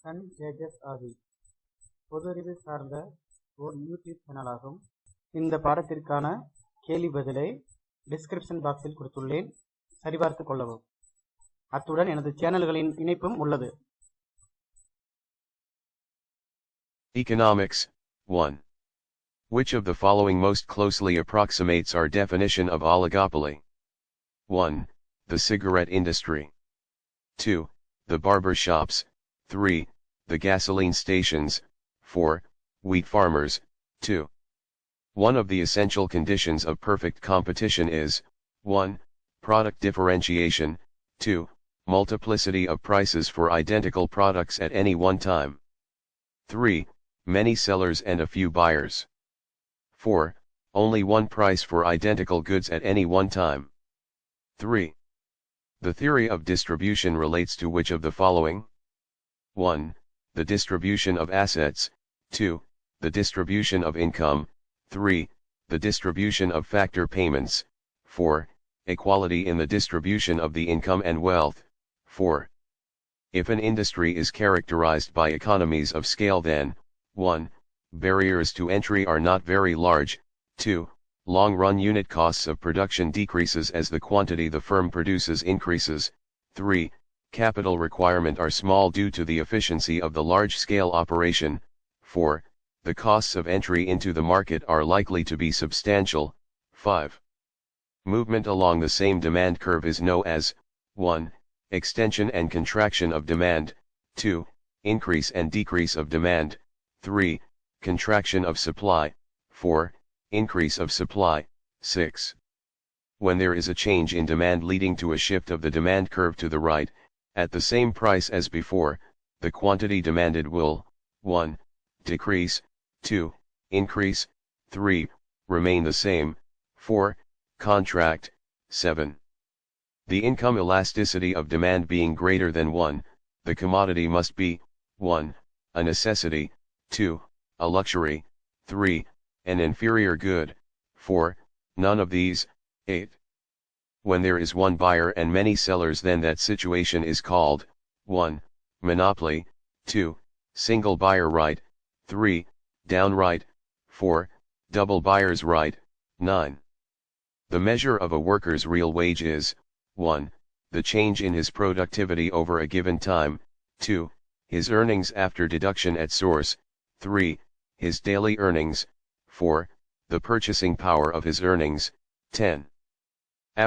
Sun தேஜஸ் ஆதி பொது அறிவு சார்ந்த ஒரு யூடியூப் சேனலாகும். இந்த பாடத்திற்கான கேள்வி பதிலை டிஸ்கிரிப்ஷன் பாக்ஸில் கொடுத்துள்ளேன், சரிபார்த்துக் கொள்ளவும். அத்துடன் எனது சேனல்களின் இணைப்பும் உள்ளது. Economics 1. Which of the following most closely approximates our definition of oligopoly? 1. The cigarette industry. 2. The barber shops. 3. The gasoline stations. 4. Wheat farmers. 2. One of the essential conditions of perfect competition is 1. Product differentiation. 2. Multiplicity of prices for identical products at any one time. 3. Many sellers and a few buyers. 4. Only one price for identical goods at any one time. 3. The theory of distribution relates to which of the following? 1. The distribution of assets. 2. The distribution of income. 3. The distribution of factor payments. 4. Equality in the distribution of the income and wealth. 4. If an industry is characterized by economies of scale, then 1. Barriers to entry are not very large. 2. Long-run unit costs of production decreases as the quantity the firm produces increases. 3. Capital requirement are small due to the efficiency of the large-scale operation. 4. The costs of entry into the market are likely to be substantial. 5. Movement along the same demand curve is known as 1. Extension and contraction of demand. 2. Increase and decrease of demand. 3. Contraction of supply. 4. Increase of supply. 6. When there is a change in demand leading to a shift of the demand curve to the right, at the same price as before, the quantity demanded will 1. Decrease. 2. Increase. 3. Remain the same. 4. Contract. 7. The income elasticity of demand being greater than 1, the commodity must be 1. A necessity. 2. A luxury. 3. An inferior good. 4. None of these. 8. When there is one buyer and many sellers, then that situation is called 1. Monopoly. 2. Single buyer right. 3. Downright. 4. Double buyer's right. 9. The measure of a worker's real wage is 1. The change in his productivity over a given time. 2. His earnings after deduction at source. 3. His daily earnings. 4. The purchasing power of his earnings. 10.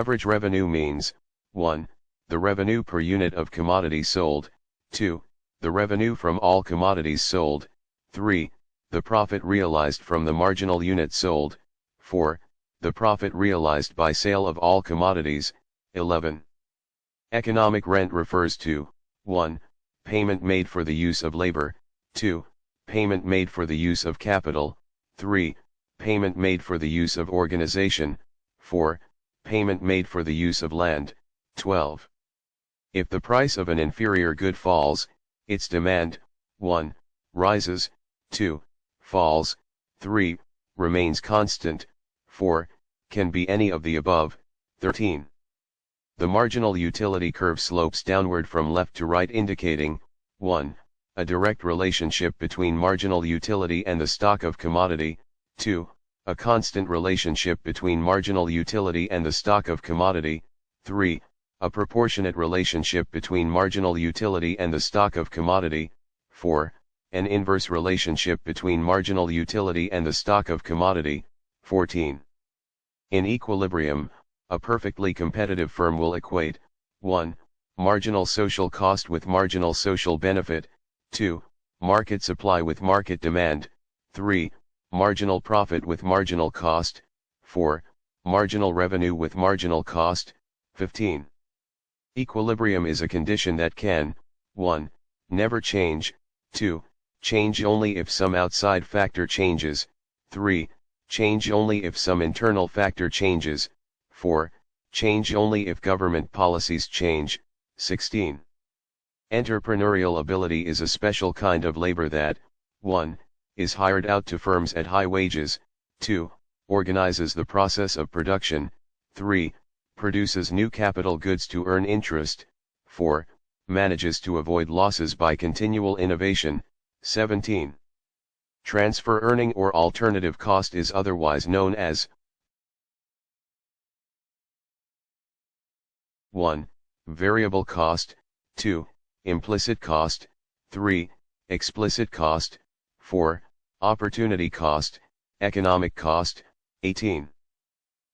Average revenue means 1. The revenue per unit of commodity sold. 2. The revenue from all commodities sold. 3. The profit realized from the marginal unit sold. 4. The profit realized by sale of all commodities. 11. Economic rent refers to 1. Payment made for the use of labor. 2. Payment made for the use of capital. 3. Payment made for the use of organization. 4. Payment made for the use of land. 12. If the price of an inferior good falls, its demand 1. Rises. 2. Falls. 3. Remains constant. 4. Can be any of the above. 13. The marginal utility curve slopes downward from left to right, indicating 1. A direct relationship between marginal utility and the stock of commodity. 2. A constant relationship between marginal utility and the stock of commodity. 3. A proportionate relationship between marginal utility and the stock of commodity. 4. An inverse relationship between marginal utility and the stock of commodity. 14. In equilibrium, a perfectly competitive firm will equate 1. Marginal social cost with marginal social benefit. 2. Market supply with market demand. 3. Marginal profit with marginal cost. 4. Marginal revenue with marginal cost. 15. Equilibrium is a condition that can 1. Never change. 2. Change only if some outside factor changes. 3. Change only if some internal factor changes. 4. Change only if government policies change. 16. Entrepreneurial ability is a special kind of labor that 1. Is hired out to firms at high wages. 2. Organizes the process of production. 3. Produces new capital goods to earn interest. 4. manages to avoid losses by continual innovation. 17. Transfer earning or alternative cost is otherwise known as 1. Variable cost, 2. Implicit cost, 3. Explicit cost, 4. Opportunity cost, economic cost. 18.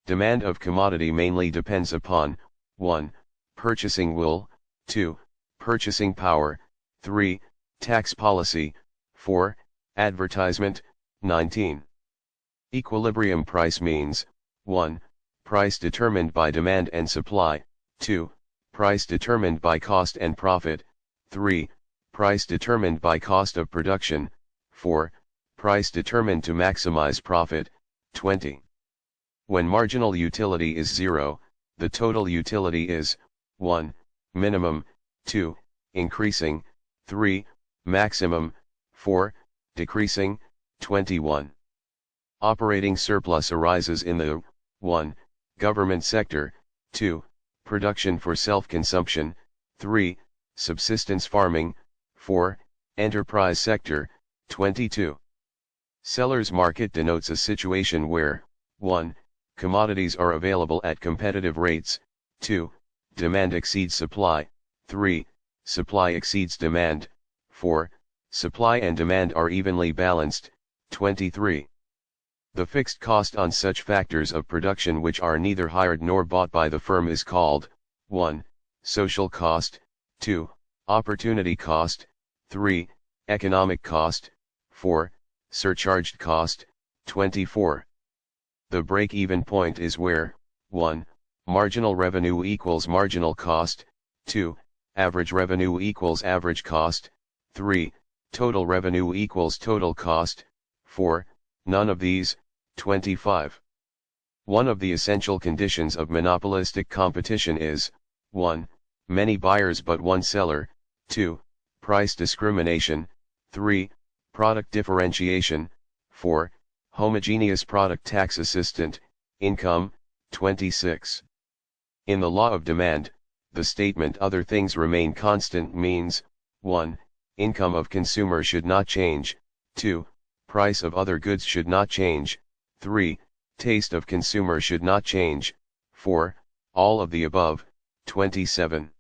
Demand of commodity mainly depends upon 1. Purchasing will, 2. Purchasing power, 3. Tax policy, 4. Advertisement. 19. Equilibrium price means 1. Price determined by demand and supply, 2. Price determined by cost and profit, 3. Price determined by cost of production, 4. Price determined to maximize profit. 20. When marginal utility is 0, the total utility is 1. Minimum, 2. Increasing, 3. Maximum, 4. Decreasing. 21. Operating surplus arises in the 1. Government sector, 2. Production for self-consumption, 3. Subsistence farming, 4. Enterprise sector. 22. Seller's market denotes a situation where 1. Commodities are available at competitive rates, 2. Demand exceeds supply, 3. Supply exceeds demand, 4. Supply and demand are evenly balanced. 23. The fixed cost on such factors of production which are neither hired nor bought by the firm is called 1. Social cost, 2. Opportunity cost, 3. Economic cost, 4. Surcharged cost. 24. The break-even point is where 1. Marginal revenue equals marginal cost, 2. Average revenue equals average cost, 3. Total revenue equals total cost, 4. None of these. 25. One of the essential conditions of monopolistic competition is 1. Many buyers but one seller, 2. Price discrimination, 3. Product differentiation, 4. Homogeneous product. Tax assistant, income. 26. In the law of demand, the statement other things remain constant means 1. Income of consumer should not change, 2. Price of other goods should not change, 3. Taste of consumer should not change, 4. All of the above. 27.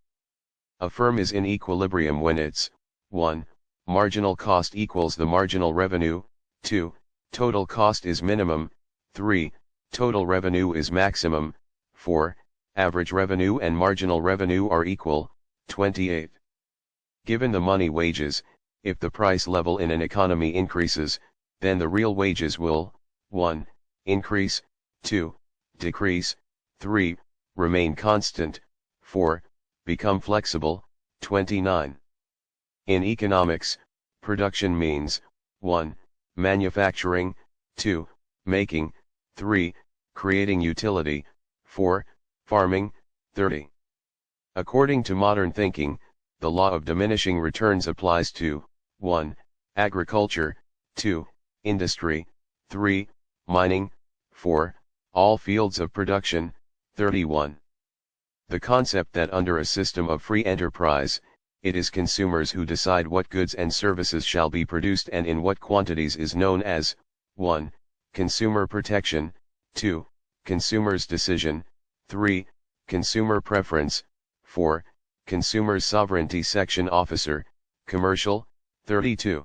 A firm is in equilibrium when its 1. Marginal cost equals the marginal revenue, 2. Total cost is minimum, 3. Total revenue is maximum, 4. Average revenue and marginal revenue are equal. 28. Given the money wages, if the price level in an economy increases, then the real wages will 1. Increase, 2. Decrease, 3. Remain constant, 4. Become flexible. 29. In economics, production means 1. Manufacturing, 2. Making, 3. Creating utility, 4. Farming. 30. According to modern thinking, the law of diminishing returns applies to 1. Agriculture, 2. Industry, 3. Mining, 4. All fields of production. 31. The concept that under a system of free enterprise, it is consumers who decide what goods and services shall be produced and in what quantities is known as 1. Consumer protection, 2. Consumer's decision, 3. Consumer preference, 4. Consumer's sovereignty. Section officer, commercial. 32.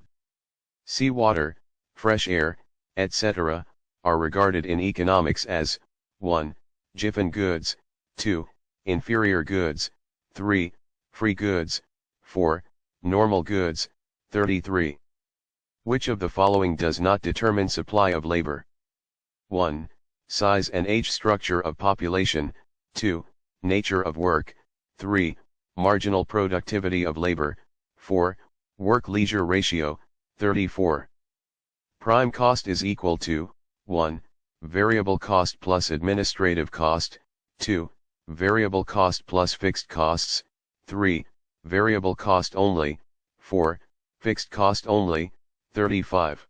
Seawater, fresh air, etc., are regarded in economics as 1. Giffen goods, 2. Inferior goods, 3. Free goods, 4. Normal goods. 33. Which of the following does not determine supply of labor? 1. Size and age structure of population, 2. Nature of work, 3. Marginal productivity of labor, 4. Work-leisure ratio. 34. Prime cost is equal to 1. Variable cost plus administrative cost, 2. Variable cost plus fixed costs, 3. Variable cost only, 4. Fixed cost only. 35.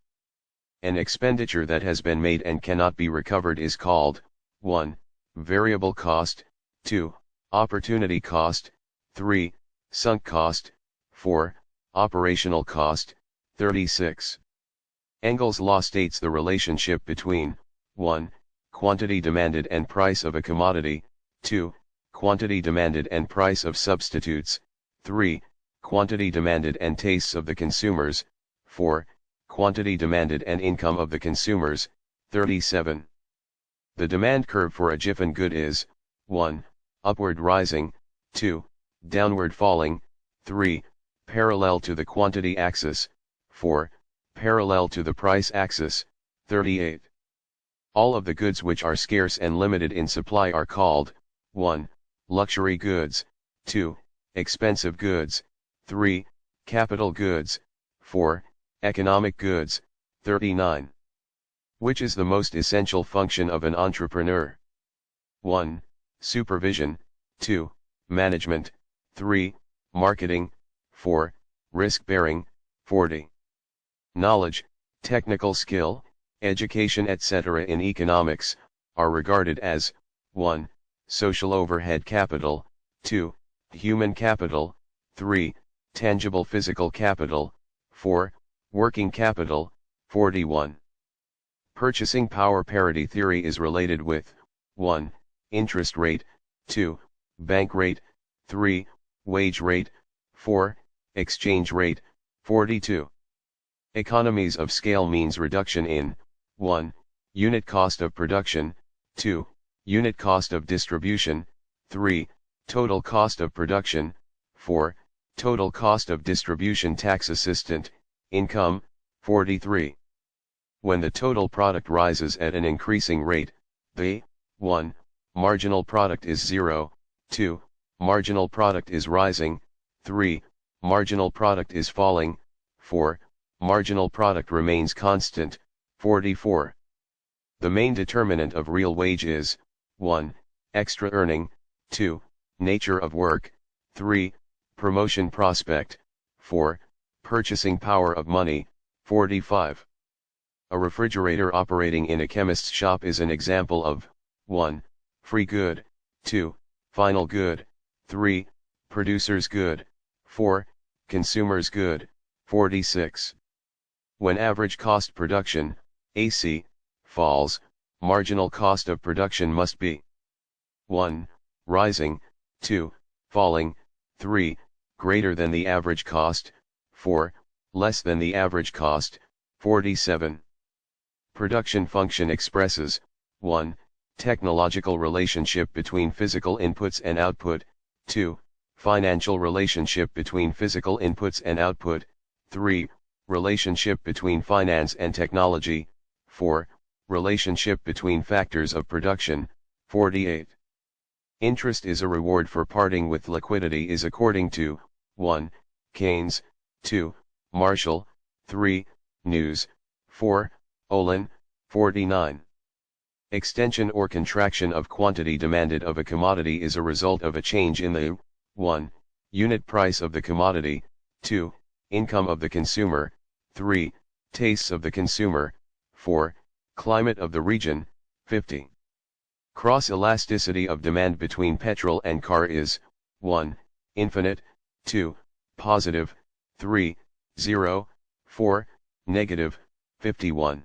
An expenditure that has been made and cannot be recovered is called 1. Variable cost, 2. Opportunity cost, 3. sunk cost, 4, operational cost, 36. Engel's law states the relationship between 1. Quantity demanded and price of a commodity, 2. Quantity demanded and price of substitutes, 3. Quantity demanded and tastes of the consumers, 4. Quantity demanded and income of the consumers, 37. The demand curve for a given good is 1. Upward rising, 2. Downward falling, 3. Parallel to the quantity axis, 4. Parallel to the price axis, 38. All of the goods which are scarce and limited in supply are called 1. Luxury goods, 2. Expensive goods, 3. Capital goods, 4. Economic goods, 39. Which is the most essential function of an entrepreneur? 1. Supervision, 2. Management, 3. Marketing, 4. Risk-bearing, 40. Knowledge, technical skill, education etc. in economics, are regarded as 1. Social overhead capital, 2. Human capital, 3. Tangible physical capital, 4. Working capital, 41. Purchasing power parity theory is related with 1. Interest rate, 2. Bank rate, 3. Wage rate, 4. Exchange rate, 42. Economies of scale means reduction in 1. Unit cost of production, 2. Unit cost of distribution, 3. Total cost of production, 4. Total cost of distribution. Tax assistant, income, 43. When the total product rises at an increasing rate, the 1. Marginal product is 0, 2. Marginal product is rising, 3. Marginal product is falling, 4. Marginal product remains constant, 44. The main determinant of real wage is 1. Extra earning, 2. Nature of work, 3. Promotion prospect, 4. Purchasing power of money, 45. A refrigerator operating in a chemist's shop is an example of 1. Free good, 2. Final good, 3. Producer's good, 4. Consumer's good, 46. When average cost production, AC, falls, marginal cost of production must be 1. Rising, 2. Falling, 3. Greater than the average cost, 4. Less than the average cost, 47. Production function expresses 1. Technological relationship between physical inputs and output, 2. Financial relationship between physical inputs and output, 3. Relationship between finance and technology, 4. Relationship between factors of production, 48. Interest is a reward for parting with liquidity is according to 1. Keynes, 2. Marshall, 3. News, 4. Olin, 49. Extension or contraction of quantity demanded of a commodity is a result of a change in the 1. Unit price of the commodity, 2. Income of the consumer, 3. Tastes of the consumer, 4. Climate of the region, 50. Cross-elasticity of demand between petrol and car is 1. Infinite, 2. Positive, 3. 0, 4. Negative, 51.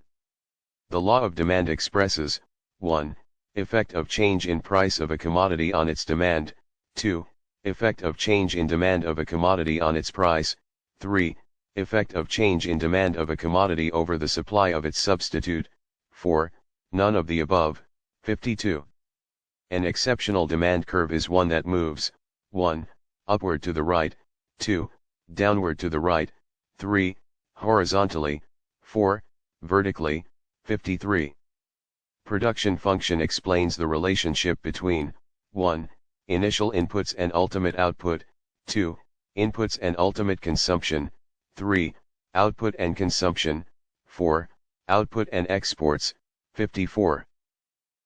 The law of demand expresses 1. Effect of change in price of a commodity on its demand, 2. Effect of change in demand of a commodity on its price, 3. Effect of change in demand of a commodity over the supply of its substitute, 4. None of the above, 52. An exceptional demand curve is one that moves 1. Upward to the right, 2. Downward to the right, 3. Horizontally, 4. Vertically, 53. Production function explains the relationship between 1. Initial inputs and ultimate output, 2. Inputs and ultimate consumption, 3. Output and consumption, 4. Output and exports, 54.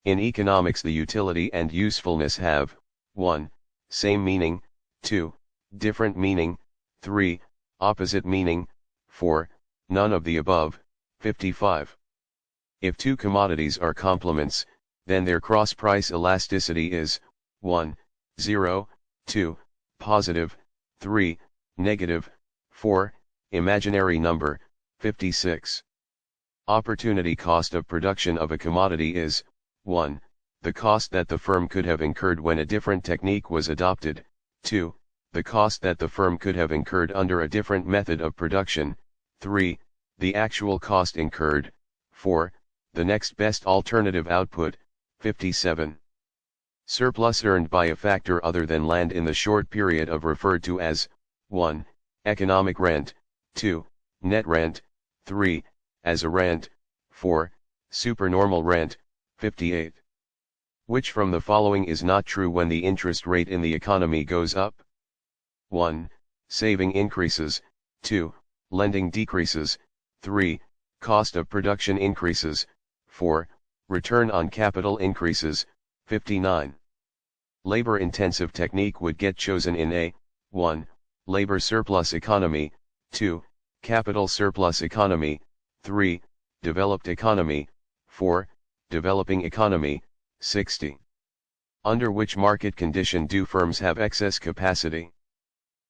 In economics the utility and usefulness have 1. Same meaning, 2. Different meaning, 3. Opposite meaning, 4. None of the above, 55. If two commodities are complements, then their cross-price elasticity is 1. 0, 2. Positive, 3, negative, 4, imaginary number, 56. Opportunity cost of production of a commodity is, 1, the cost that the firm could have incurred when a different technique was adopted, 2, the cost that the firm could have incurred under a different method of production, 3, the actual cost incurred, 4, the next best alternative output, 57. Surplus earned by a factor other than land in the short period of referred to as, 1, economic rent, 2, net rent, 3, as a rent, 4, supernormal rent, 58. Which from the following is not true when the interest rate in the economy goes up? 1, saving increases, 2, lending decreases, 3, cost of production increases, 4, return on capital increases, 59. Labor-intensive technique would get chosen in a, 1, labor surplus economy, 2, capital surplus economy, 3, developed economy, 4, developing economy, 60. Under which market condition do firms have excess capacity?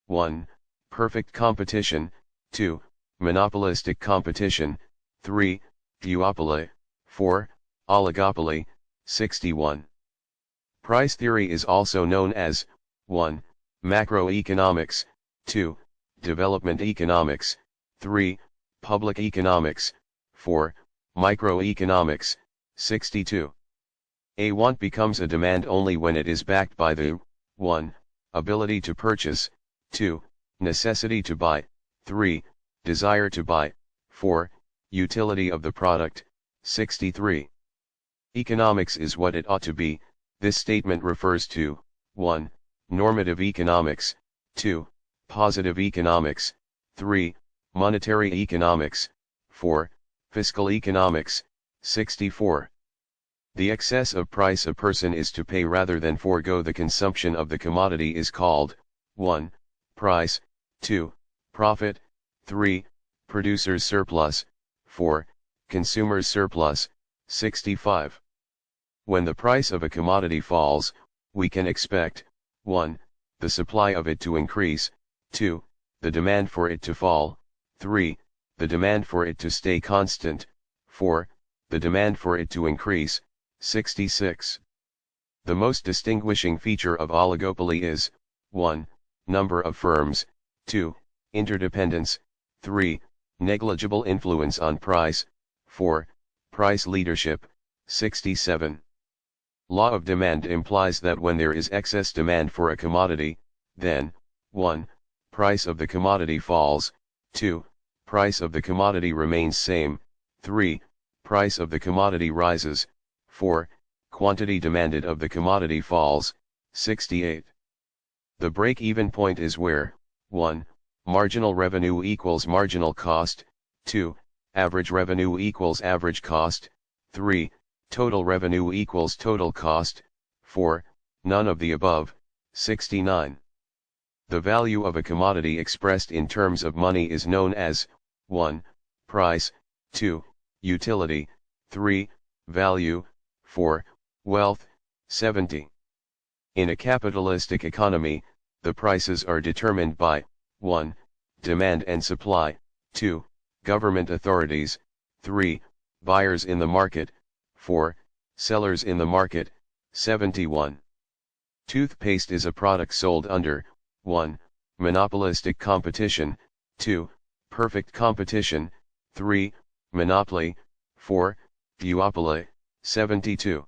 1, perfect competition, 2, monopolistic competition, 3, duopoly, 4, oligopoly, 61. Price theory is also known as, 1, macroeconomics, 2, development economics, 3, public economics, 4, microeconomics, 62. A want becomes a demand only when it is backed by the, 1, ability to purchase, 2, necessity to buy, 3, desire to buy, 4, utility of the product, 63. Economics is what it ought to be. This statement refers to, 1, normative economics, 2, positive economics, 3, monetary economics, 4, fiscal economics, 64. The excess of price a person is to pay rather than forego the consumption of the commodity is called, 1, price, 2, profit, 3, producer's surplus, 4, consumer's surplus, 65. When the price of a commodity falls, we can expect, 1, the supply of it to increase, 2, the demand for it to fall, 3, the demand for it to stay constant, 4, the demand for it to increase, 66. The most distinguishing feature of oligopoly is, 1, number of firms, 2, interdependence, 3, negligible influence on price, 4, price leadership, 67. Law of demand implies that when there is excess demand for a commodity, then, 1, price of the commodity falls, 2, price of the commodity remains same, 3, price of the commodity rises, 4, quantity demanded of the commodity falls, 68. The break-even point is where, 1, marginal revenue equals marginal cost, 2, average revenue equals average cost, 3, total revenue equals total cost, 4, none of the above, 69. The value of a commodity expressed in terms of money is known as, 1, price, 2, utility, 3, value, 4, wealth, 70. In a capitalistic economy, the prices are determined by, 1, demand and supply, 2, government authorities, 3, buyers in the market, 4, sellers in the market, 71. Toothpaste is a product sold under, 1, monopolistic competition, 2, perfect competition, 3, monopoly, 4, duopoly, 72.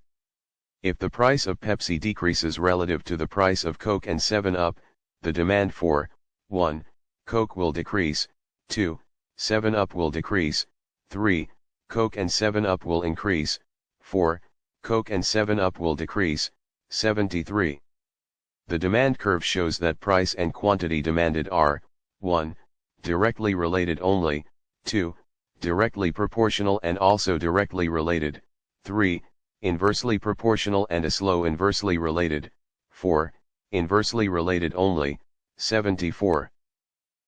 If the price of Pepsi decreases relative to the price of Coke and 7-Up, the demand for, 1, Coke will decrease, 2, 7-Up will decrease, 3, Coke and 7-Up will increase, 4, Coke and 7-Up will decrease, 73. The demand curve shows that price and quantity demanded are, 1, directly related only, 2, directly proportional and also directly related, 3, inversely proportional and a slow inversely related, 4, inversely related only, 74.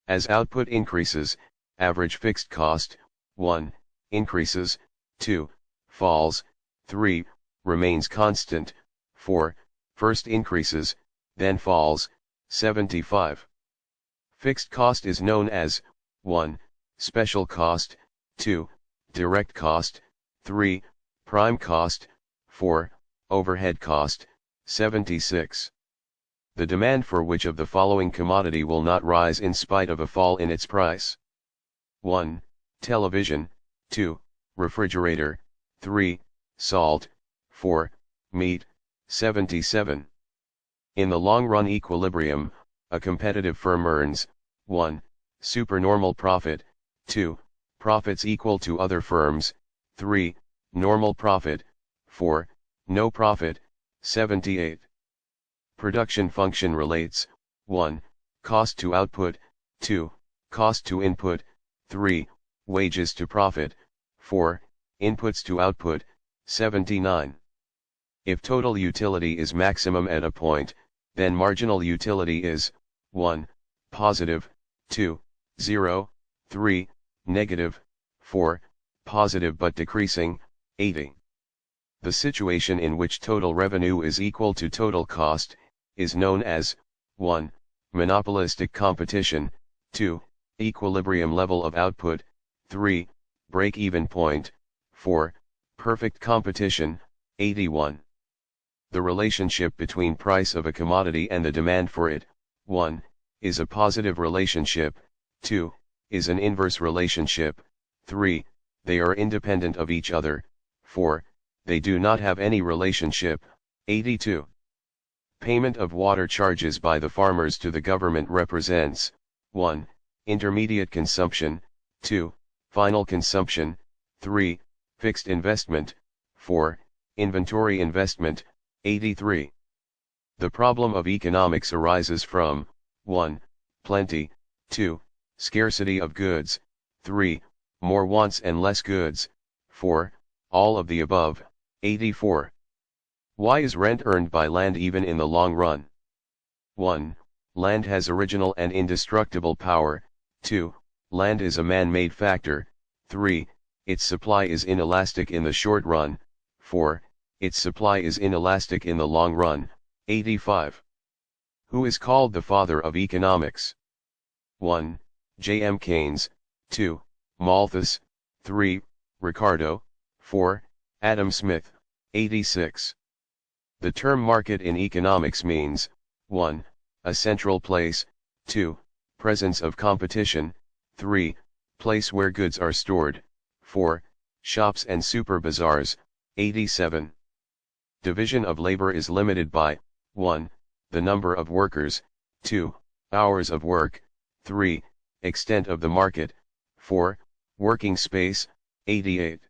As output increases, average fixed cost, 1, increases, 2, falls, 3, remains constant, 4, first increases, then falls, 75. Fixed cost is known as 1. Special cost, 2. Direct cost, 3. Prime cost, 4. Overhead cost. 76. The demand for which of the following commodity will not rise in spite of a fall in its price? 1. Television, 2. Refrigerator, 3. Salt, 4. Meat. 77. In the long-run equilibrium, a competitive firm earns 1. Supernormal profit, 2. Profits equal to other firms, 3. Normal profit, 4. No profit. 78. Production function relates 1. Cost to output, 2. Cost to input, 3. Wages to profit, 4. Inputs to output. 79. If total utility is maximum at a point, then marginal utility is 1. Positive, 2. 0, 3. Negative, 4. Positive but decreasing. 80. The situation in which total revenue is equal to total cost is known as 1. Monopolistic competition, 2. Equilibrium level of output, 3. Break-even point, 4. Perfect competition. 81. The relationship between price of a commodity and the demand for it, 1. Is a positive relationship, 2. Is an inverse relationship, 3. They are independent of each other, 4. They do not have any relationship. 82. Payment of water charges by the farmers to the government represents 1. Intermediate consumption, 2. Final consumption, 3. Fixed investment, 4. Inventory investment. 83. The problem of economics arises from 1. Plenty, 2. Scarcity of goods, 3. More wants and less goods, 4. All of the above. 84. Why is rent earned by land even in the long run? 1. Land has original and indestructible power, 2. Land is a man-made factor, 3. Its supply is inelastic in the short run, 4. Its supply is inelastic in the long run. 85. Who is called the father of economics? 1. J. M. Keynes, 2. Malthus, 3. Ricardo, 4. Adam Smith. 86. The term market in economics means 1. A central place, 2. Presence of competition, 3. Place where goods are stored, 4. Shops and super bazaars. 87. Division of labor is limited by 1. The number of workers, 2. Hours of work, 3. Extent of the market, 4. Working space. 88.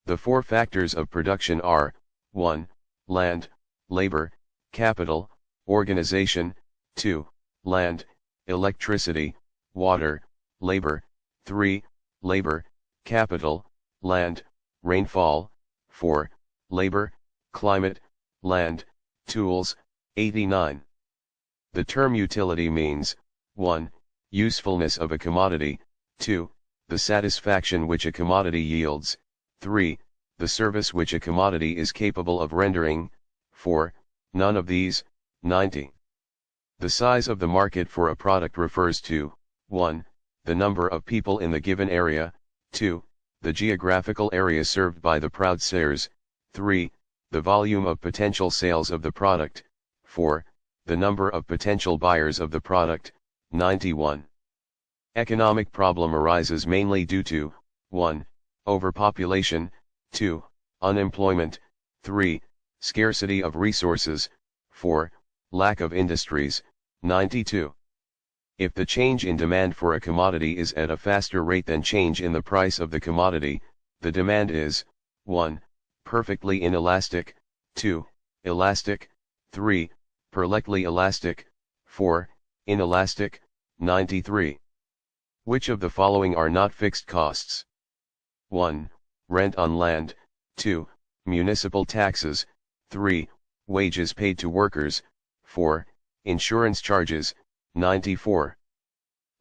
The four factors of production are 1. Land, labor, capital, organization, 2. Land, electricity, water, labor, 3. Labor, capital, land, rainfall, 4. Labor, climate, land, tools. 89. The term utility means 1. Usefulness of a commodity, 2. The satisfaction which a commodity yields, 3. The service which a commodity is capable of rendering, 4. None of these. 90. The size of the market for a product refers to 1. The number of people in the given area, 2. The geographical area served by the producers, 3. The volume of potential sales of the product, 4. The number of potential buyers of the product. 91. Economic problem arises mainly due to 1. Overpopulation, 2. Unemployment, 3. Scarcity of resources, 4. Lack of industries. 92. If the change in demand for a commodity is at a faster rate than change in the price of the commodity, the demand is 1. Perfectly inelastic, 2. Elastic, 3. Perfectly elastic, 4. Inelastic. 93. Which of the following are not fixed costs? 1. Rent on land, 2. Municipal taxes, 3. Wages paid to workers, 4. Insurance charges. 94.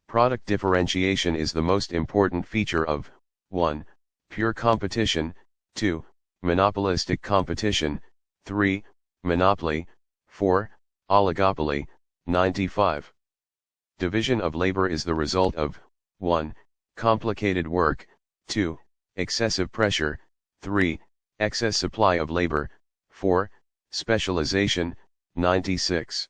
Product differentiation is the most important feature of 1. Pure competition, 2. Monopolistic competition, 3. Monopoly, 4. Oligopoly. 95. Division of labor is the result of 1. Complicated work, 2. Excessive pressure, 3. Excess supply of labor, 4. Specialization, 96.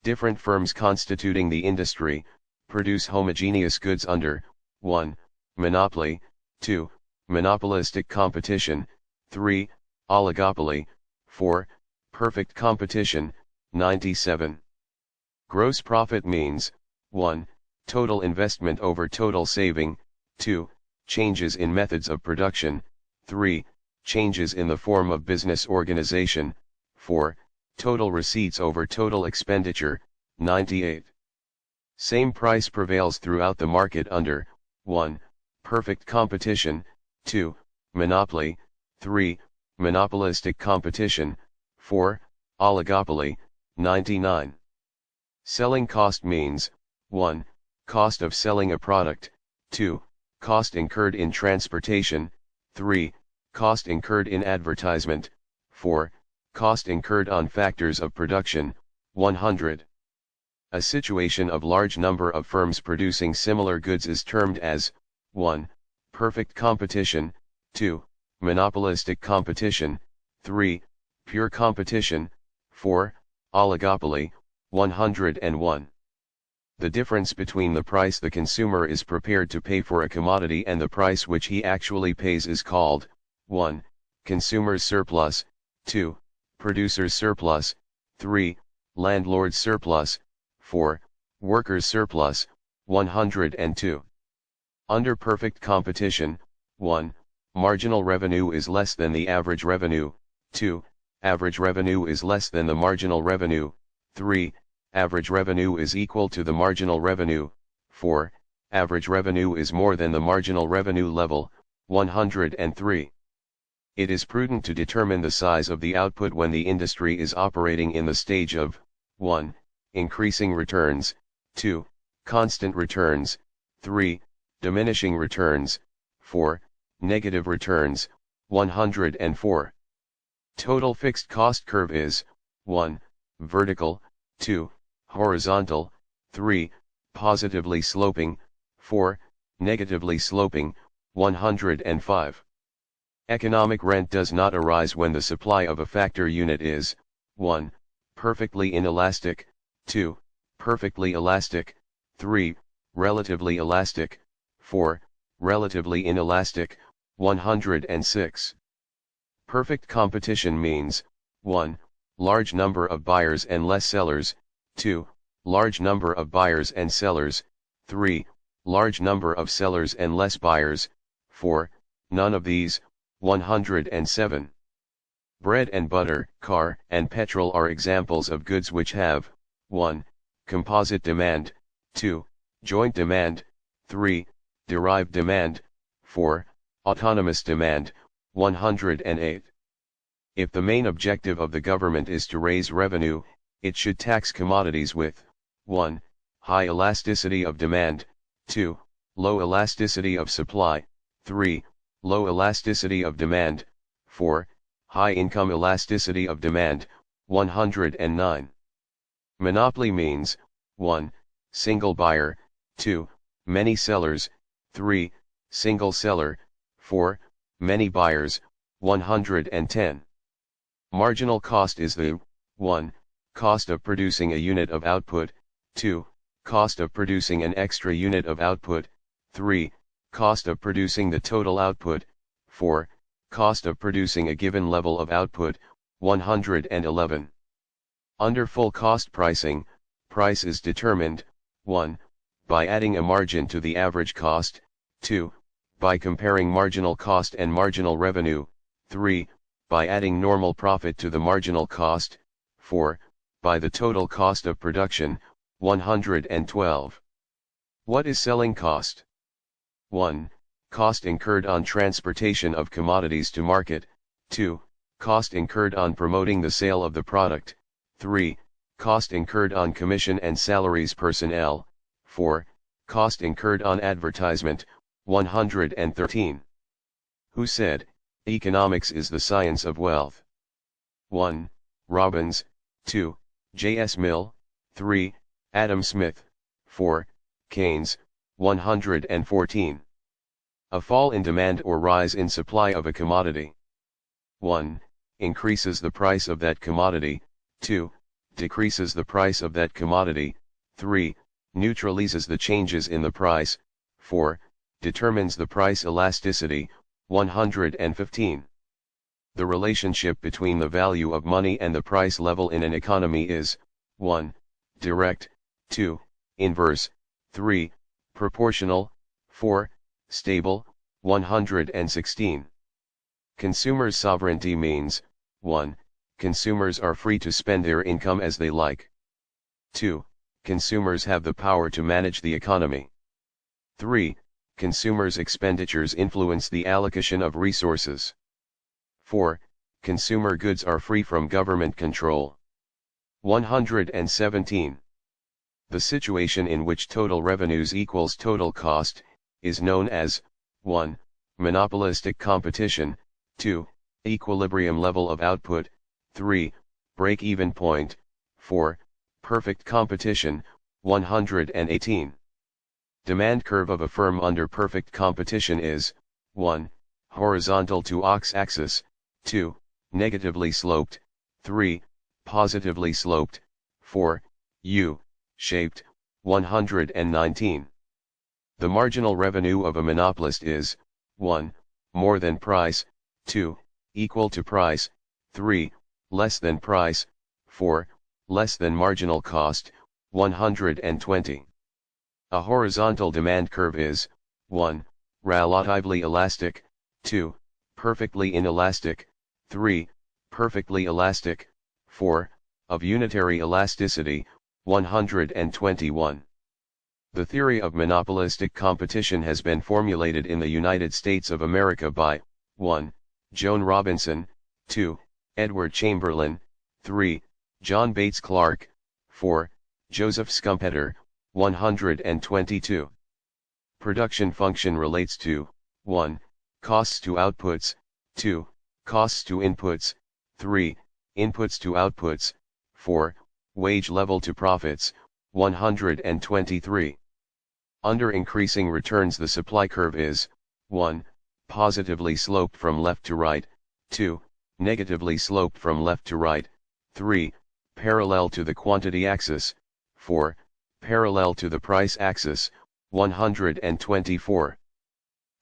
Different firms constituting the industry produce homogeneous goods under 1. Monopoly, 2. Monopolistic competition, 3. Oligopoly, 4. Perfect competition, 97. Gross profit means 1. Total investment over total saving, 2. Changes in methods of production, 3. Changes in the form of business organization, 4. Total receipts over total expenditure, 98. Same price prevails throughout the market under 1. Perfect competition, 2. Monopoly, 3. Monopolistic competition, 4. Oligopoly, 99. Selling cost means 1. Cost of selling a product, 2. Cost incurred in transportation, 3. Cost incurred in advertisement, 4. Cost incurred on factors of production, 100. A situation of large number of firms producing similar goods is termed as 1. Perfect competition, 2. Monopolistic competition, 3. Pure competition, 4. Oligopoly, 101. The difference between the price the consumer is prepared to pay for a commodity and the price which he actually pays is called 1. Consumer's surplus, 2. Producer's surplus, 3. Landlord's surplus, 4. Worker's surplus, 102. Under perfect competition, 1. Marginal revenue is less than the average revenue, 2. Average revenue is less than the marginal revenue, 3. Average revenue is equal to the marginal revenue, 4. Average revenue is more than the marginal revenue level, 103. It is prudent to determine the size of the output when the industry is operating in the stage of 1. Increasing returns, 2. Constant returns, 3. Diminishing returns, 4. Negative returns, 104. Total fixed cost curve is 1. Vertical, 2. Horizontal, 3. Positively sloping, 4. Negatively sloping, 105. Economic rent does not arise when the supply of a factor unit is 1. Perfectly inelastic, 2. Perfectly elastic, 3. Relatively elastic, 4. Relatively inelastic, 106. Perfect competition means 1. Large number of buyers and less sellers, 2. Large number of buyers and sellers, 3. Large number of sellers and less buyers, 4. None of these, 107. Bread and butter, car, and petrol are examples of goods which have 1. Composite demand, 2. Joint demand, 3. Derived demand, 4. Autonomous demand, 108. If the main objective of the government is to raise revenue, it should tax commodities with 1. High elasticity of demand, 2. Low elasticity of supply, 3. Low elasticity of demand, 4. High income elasticity of demand, 109. Monopoly means 1. Single buyer, 2. Many sellers, 3. Single seller, 4. Many buyers, 110. Marginal cost is the 1. Cost of producing a unit of output, 2. Cost of producing an extra unit of output, 3. Cost of producing the total output, 4. Cost of producing a given level of output, 111. Under full cost pricing, price is determined 1. By adding a margin to the average cost, 2. By comparing marginal cost and marginal revenue, 3. By adding normal profit to the marginal cost, 4. By the total cost of production, 112. What is selling cost? 1. Cost incurred on transportation of commodities to market, 2. Cost incurred on promoting the sale of the product, 3. Cost incurred on commission and salaries personnel, 4. Cost incurred on advertisement, 113. Who said, economics is the science of wealth? 1. Robbins, 2. J. S. Mill, 3. Adam Smith, 4. Keynes, 114. A fall in demand or rise in supply of a commodity. 1. Increases the price of that commodity. 2. Decreases the price of that commodity. 3. Neutralizes the changes in the price. 4. Determines the price elasticity. 115. The relationship between the value of money and the price level in an economy is 1. Direct, 2. Inverse, 3. Proportional, 4. Stable, 116. Consumers' sovereignty means 1. Consumers are free to spend their income as they like. 2. Consumers have the power to manage the economy. 3. Consumers' expenditures influence the allocation of resources. 4. Consumer goods are free from government control. 117. The situation in which total revenues equals total cost, is known as 1. Monopolistic competition, 2. Equilibrium level of output, 3. Break-even point, 4. Perfect competition, 118. Demand curve of a firm under perfect competition is 1. Horizontal to x-axis, 2. Negatively sloped, 3. Positively sloped, 4. U-shaped, 119. The marginal revenue of a monopolist is 1. More than price, 2. Equal to price, 3. Less than price, 4. Less than marginal cost, 120. A horizontal demand curve is 1. Relatively elastic, 2. Perfectly inelastic, 3. Perfectly elastic, 4. Of unitary elasticity, 121. The theory of monopolistic competition has been formulated in the United States of America by 1. Joan Robinson, 2. Edward Chamberlain, 3. John Bates Clark, 4. Joseph Schumpeter, 122. Production function relates to 1. Costs to outputs, 2. Costs to inputs, 3. Inputs to outputs, 4. Wage level to profits, 123. Under increasing returns the supply curve is 1. Positively sloped from left to right, 2. Negatively sloped from left to right, 3. Parallel to the quantity axis, 4. Parallel to the price axis, 124.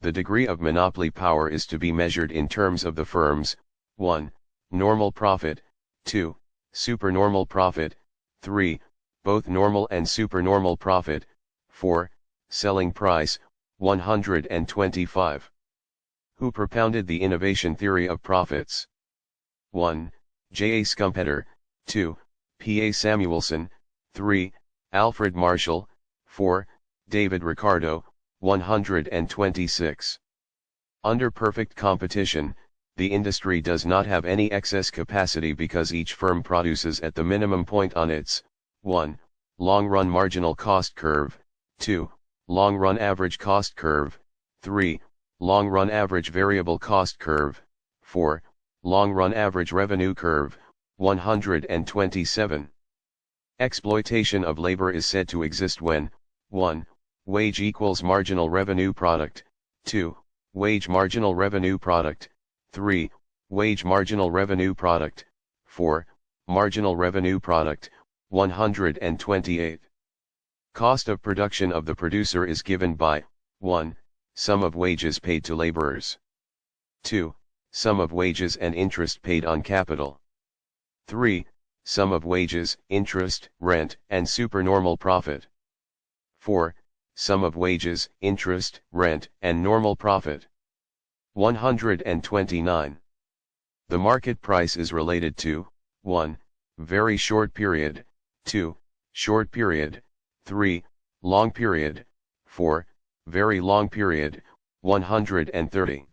The degree of monopoly power is to be measured in terms of the firm's 1. Normal profit, 2. Supernormal profit, 3. Both normal and supernormal profit, 4. Selling price, 125. Who propounded the innovation theory of profits? 1. J. A. Schumpeter, 2. P. A. Samuelson, 3. Alfred Marshall, 4. David Ricardo, 126. Under perfect competition, the industry does not have any excess capacity because each firm produces at the minimum point on its 1. Long-run marginal cost curve, 2. Long-run average cost curve, 3. Long-run average variable cost curve, 4. Long-run average revenue curve, 127. Exploitation of labor is said to exist when 1. Wage equals marginal revenue product, 2. Wage marginal revenue product, 3. Wage marginal revenue product, 4. Marginal revenue product, 128. Cost of production of the producer is given by 1. Sum of wages paid to laborers, 2. Sum of wages and interest paid on capital, 3. Sum of wages, interest, rent, and supernormal profit, 4. Sum of wages, interest, rent, and normal profit. 129. The market price is related to 1. Very short period, 2. Short period, 3. Long period, 4. Very long period, 130.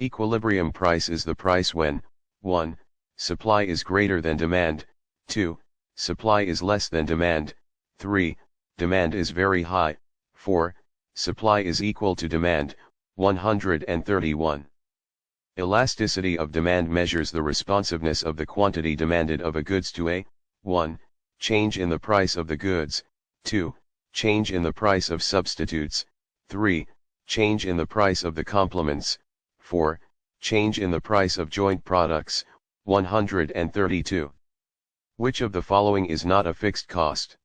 Equilibrium price is the price when 1. Supply is greater than demand, 2. Supply is less than demand, 3. Demand is very high, 4. Supply is equal to demand, 131. Elasticity of demand measures the responsiveness of the quantity demanded of a goods to a 1. Change in the price of the goods, 2. change in the price of substitutes, 3. change in the price of the complements, 4. change in the price of joint products, 132. Which of the following is not a fixed cost?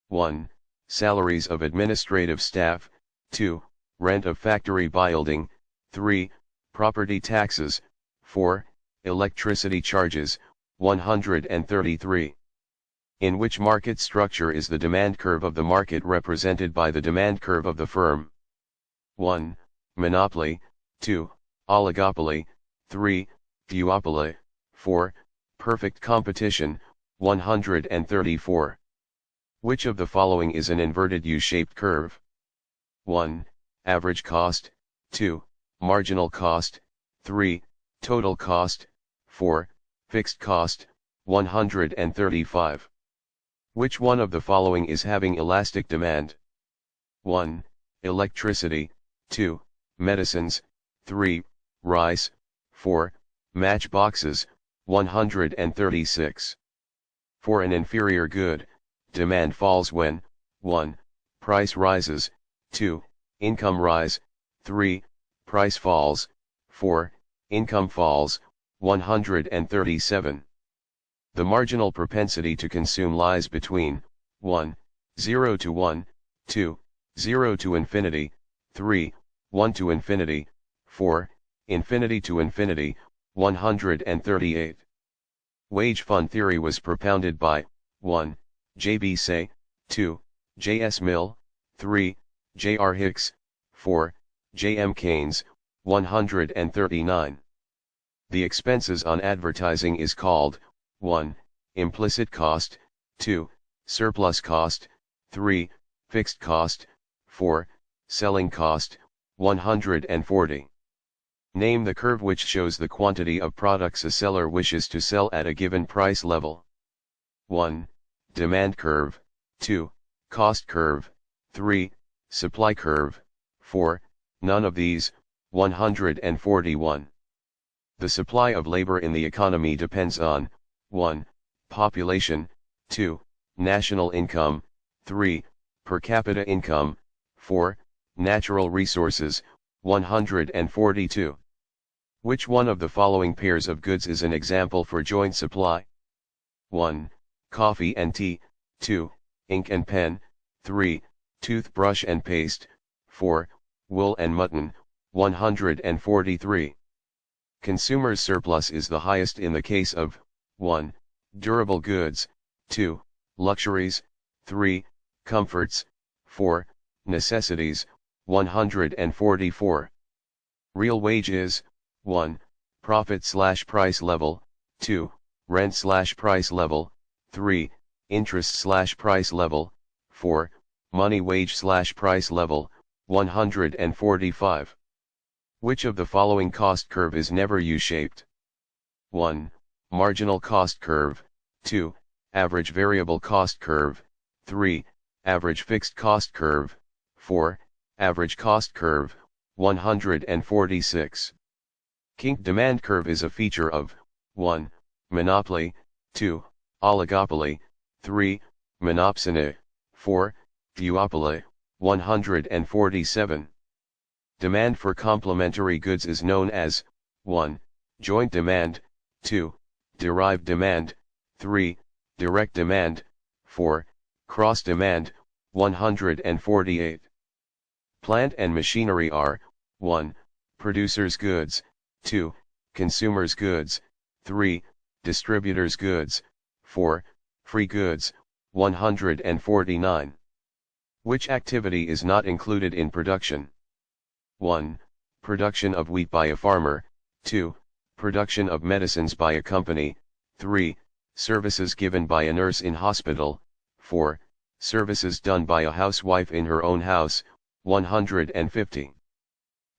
1. Salaries of administrative staff, 2. Rent of factory building, 3. Property taxes, 4. Electricity charges, 133. In which market structure is the demand curve of the market represented by the demand curve of the firm? 1. Monopoly, 2. Oligopoly, 3. Duopoly, 4. Perfect competition, 134. Which of the following is an inverted U-shaped curve? 1. Average cost, 2. Marginal cost, 3. Total cost, 4. Fixed cost, 135. Which one of the following is having elastic demand? 1. Electricity, 2. Medicines, 3. Rice, 4. Matchboxes, 136. For an inferior good, demand falls when 1. Price rises, 2. Income rise, 3. Price falls, 4. Income falls, 137. The marginal propensity to consume lies between 1. 0 to 1, 2. 0 to infinity, 3. 1 to infinity, 4. Infinity to infinity, 138. Wage fund theory was propounded by 1. J.B. Say, 2. J.S. Mill, 3. J.R. Hicks, 4. J.M. Keynes, 139. The expenses on advertising is called 1. Implicit cost, 2. Surplus cost, 3. Fixed cost, 4. Selling cost, 140. Name the curve which shows the quantity of products a seller wishes to sell at a given price level. 1. Demand curve, 2. Cost curve, 3. Supply curve, 4. None of these, 141. The supply of labor in the economy depends on 1. Population, 2. National income, 3. Per capita income, 4. Natural resources, 142. Which one of the following pairs of goods is an example for joint supply? 1. Coffee and tea, 2. Ink and pen, 3. Toothbrush and paste, 4. Wool and mutton, 143. Consumer's surplus is the highest in the case of 1. Durable goods, 2. Luxuries, 3. Comforts, 4. Necessities, 144. Real wage is 1. Profit/price level, 2. Rent/price level, 3. Interest/price level, 4. Money wage/price level, 145. Which of the following cost curve is never U-shaped? 1. Marginal cost curve, 2. Average variable cost curve, 3. Average fixed cost curve, 4. Average cost curve, 146. Kink demand curve is a feature of 1. Monopoly, 2. Oligopoly, 3. Monopsony, 4. Duopoly, 147. Demand for complementary goods is known as 1. Joint demand, 2. Derived demand, 3. Direct demand, 4. Cross demand, 148. Plant and machinery are 1. Producers' goods, 2. Consumers' goods, 3. Distributors' goods, 4. Free goods, 149. Which activity is not included in production? 1. Production of wheat by a farmer, 2. Production of medicines by a company, 3. Services given by a nurse in hospital, 4. Services done by a housewife in her own house, 150.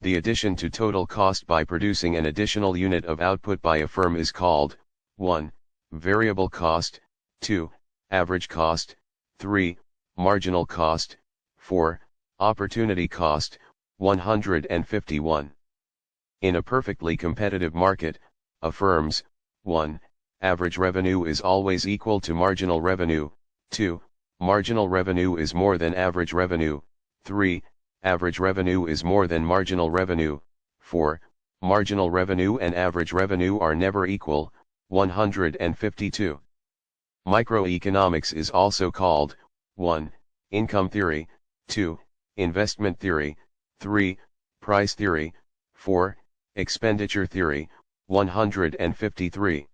The addition to total cost by producing an additional unit of output by a firm is called 1. Variable cost, 2. Average cost, 3. Marginal cost, 4. Opportunity cost, 151. In a perfectly competitive market, a firm's 1. Average revenue is always equal to marginal revenue, 2. marginal revenue is more than average revenue. 3. Average revenue is more than marginal revenue. 4. Marginal revenue and average revenue are never equal. 152. Microeconomics is also called 1. Income theory, 2. Investment theory, 3. Price theory, 4. Expenditure theory. 153.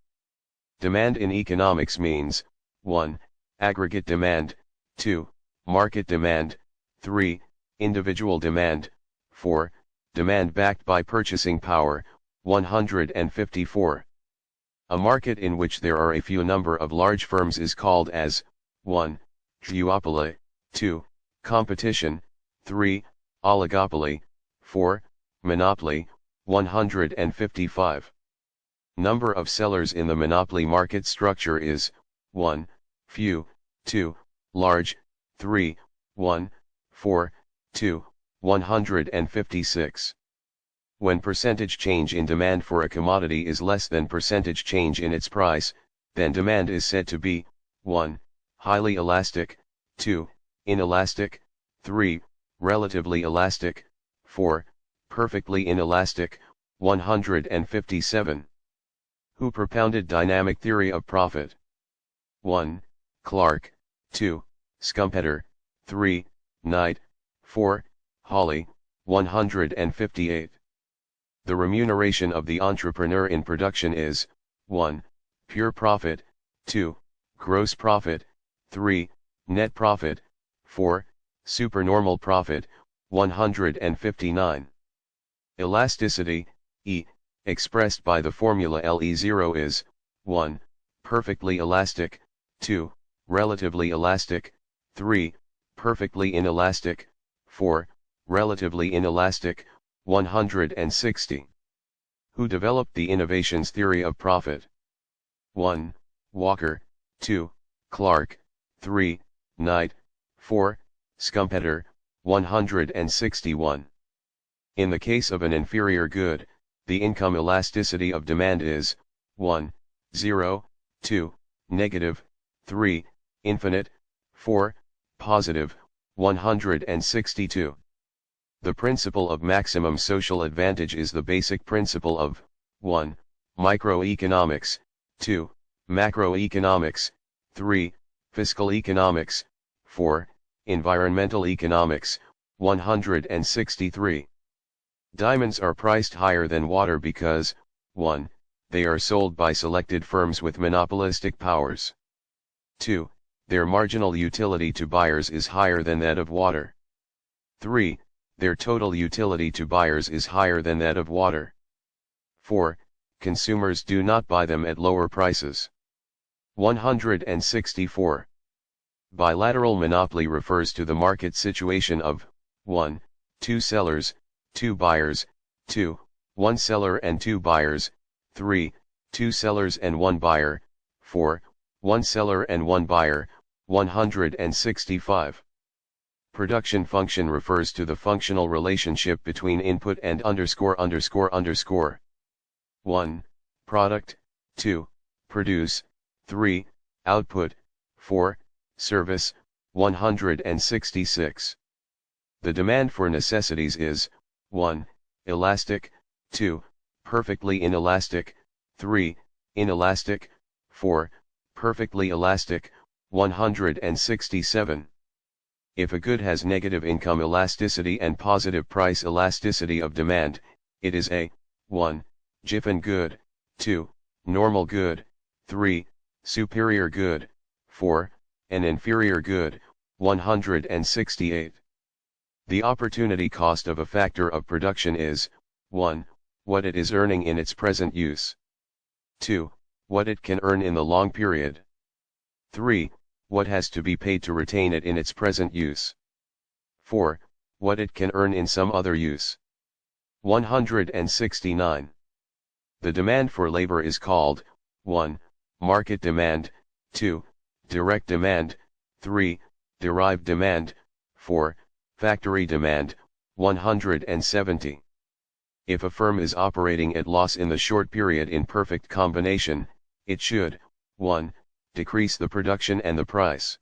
Demand in economics means 1. Aggregate demand, 2. Market demand, 3. Individual demand, 4. Demand backed by purchasing power. 154. A market in which there are a few number of large firms is called as 1. Duopoly, 2. Competition, 3. Oligopoly, 4. Monopoly. 155. Number of sellers in the monopoly market structure is 1. Few, 2. Large, 3. 1. 4. 2. 156. When percentage change in demand for a commodity is less than percentage change in its price, then demand is said to be 1. Highly elastic, 2. Inelastic, 3. Relatively elastic, 4. Perfectly inelastic. 157. Who propounded dynamic theory of profit? 1. Clark, 2. Schumpeter, 3. Knight, 4. Hawley. 158. The remuneration of the entrepreneur in production is 1. Pure profit, 2. Gross profit, 3. Net profit, 4. Supernormal profit. 159. Elasticity, E, expressed by the formula Le0 is 1. Perfectly elastic, 2. Relatively elastic, 3. Perfectly inelastic, 4. Relatively inelastic. 160. Who developed the innovations theory of profit? 1. Walker, 2. Clark, 3. Knight, 4. Schumpeter. 161. In the case of an inferior good, the income elasticity of demand is 1. 0, 2. Negative, 3. Infinite, 4. Positive. 162. The principle of maximum social advantage is the basic principle of 1. Microeconomics, 2. Macroeconomics, 3. Fiscal economics, 4. Environmental economics. 163. Diamonds are priced higher than water because 1. They are sold by selected firms with monopolistic powers. 2. Their marginal utility to buyers is higher than that of water. 3. Their total utility to buyers is higher than that of water. 4. Consumers do not buy them at lower prices. 164. Bilateral monopoly refers to the market situation of 1. 2 sellers, 2 buyers, 2. 1 seller and 2 buyers, 3. 2 sellers and 1 buyer, 4. 1 seller and 1 buyer. 165. Production function refers to the functional relationship between input and ____. 1. Product, 2. Produce, 3. Output, 4. Service. 166. The demand for necessities is 1. Elastic, 2. Perfectly inelastic, 3. Inelastic, 4. Perfectly elastic. 167. If a good has negative income elasticity and positive price elasticity of demand, it is a 1. Giffen good, 2. Normal good, 3. Superior good, 4. An inferior good. 168. The opportunity cost of a factor of production is 1. What it is earning in its present use, 2. What it can earn in the long period, 3. What has to be paid to retain it in its present use, 4. What it can earn in some other use. 169. The demand for labor is called 1. Market demand, 2. Direct demand, 3. Derived demand, 4. Factory demand. 170. If a firm is operating at loss in the short period in perfect combination, it should 1. Decrease the production and the price,